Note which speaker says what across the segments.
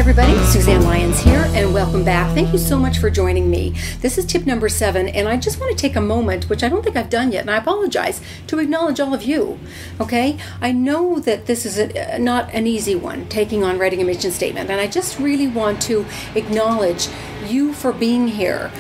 Speaker 1: everybody, Suzanne Lyons here, and welcome back. Thank you so much for joining me. This is tip number 7, and I just want to take a moment, which I don't think I've done yet, and I apologize, to acknowledge all of you, okay? I know that this is not an easy one, taking on writing a mission statement, and I just really want to acknowledge you for being here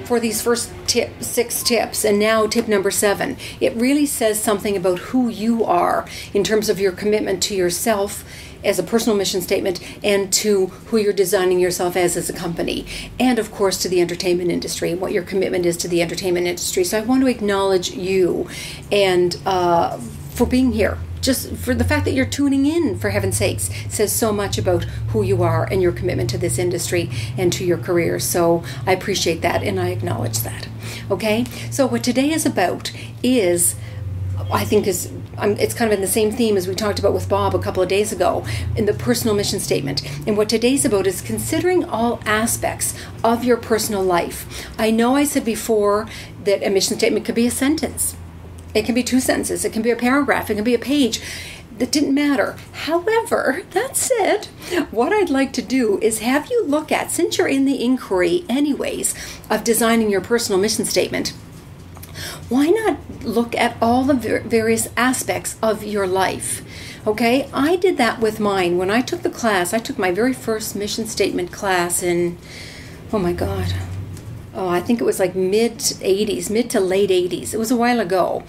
Speaker 1: for these first 6 tips, and now tip number 7. It really says something about who you are in terms of your commitment to yourself as a personal mission statement, and to who you're designing yourself as a company, and of course to the entertainment industry and what your commitment is to the entertainment industry. So I want to acknowledge you and for being here. Just for the fact that you're tuning in, for heaven's sakes, says so much about who you are and your commitment to this industry and to your career. So I appreciate that and I acknowledge that. Okay, so what today is about is, I think it's kind of in the same theme as we talked about with Bob a couple of days ago in the personal mission statement. And what today's about is considering all aspects of your personal life. I know I said before that a mission statement could be a sentence. It can be 2 sentences. It can be a paragraph. It can be a page. That didn't matter. However, that said, what I'd like to do is have you look at, since you're in the inquiry anyways of designing your personal mission statement, why not look at all the various aspects of your life? Okay, I did that with mine. When I took the class, I took my very first mission statement class in, oh my God, I think it was like mid to late 80s. It was a while ago.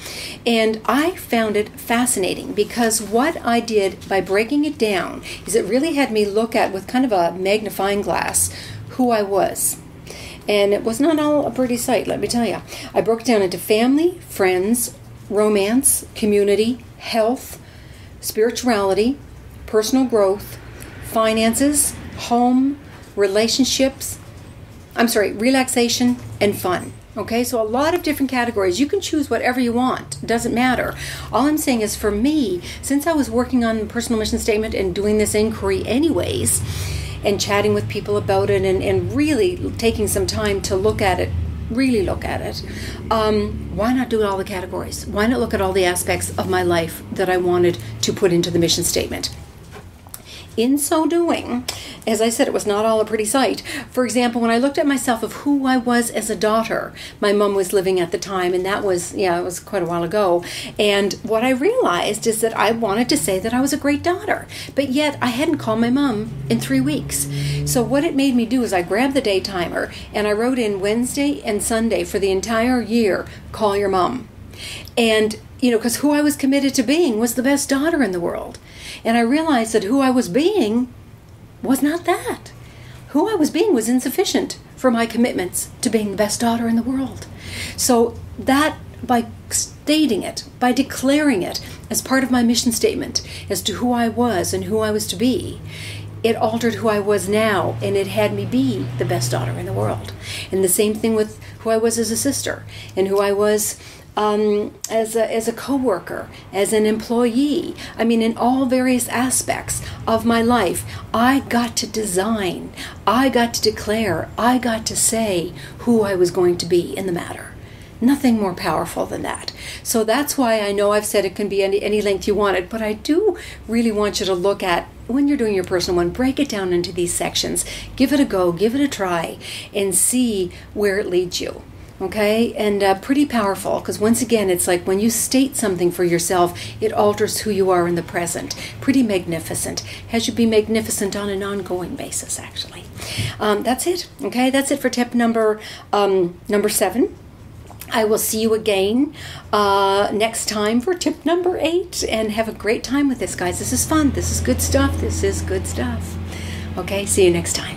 Speaker 1: And I found it fascinating because what I did by breaking it down is it really had me look at, with kind of a magnifying glass, who I was. And it was not all a pretty sight, let me tell you. I broke it down into family, friends, romance, community, health, spirituality, personal growth, finances, home, relationships, relaxation, and fun. Okay, so a lot of different categories. You can choose whatever you want. It doesn't matter. All I'm saying is, for me, since I was working on the personal mission statement and doing this inquiry anyways, and chatting with people about it, and really taking some time to look at it, really look at it, why not do all the categories? Why not look at all the aspects of my life that I wanted to put into the mission statement? In so doing, as I said, it was not all a pretty sight. For example, when I looked at myself of who I was as a daughter, my mom was living at the time, and that was, it was quite a while ago. And what I realized is that I wanted to say that I was a great daughter, but yet I hadn't called my mom in 3 weeks. So what it made me do is I grabbed the day timer and I wrote in Wednesday and Sunday for the entire year, call your mom. And, because who I was committed to being was the best daughter in the world. And I realized that who I was being was not that. Who I was being was insufficient for my commitments to being the best daughter in the world. So that, by stating it, by declaring it as part of my mission statement as to who I was and who I was to be, it altered who I was now, and it had me be the best daughter in the world. And the same thing with who I was as a sister, and who I was as a co-worker, as an employee. I mean, in all various aspects of my life, I got to design, I got to declare, I got to say who I was going to be in the matter. Nothing more powerful than that. So that's why I know I've said it can be any length you want it, but I do really want you to look at, when you're doing your personal one, break it down into these sections. Give it a go, give it a try, and see where it leads you. Okay, and pretty powerful, because once again, it's like when you state something for yourself, it alters who you are in the present. Pretty magnificent. Has you be magnificent on an ongoing basis, actually. That's it. Okay, that's it for tip number 7. I will see you again next time for tip number 8, and have a great time with this, guys. This is fun. This is good stuff. This is good stuff. Okay, see you next time.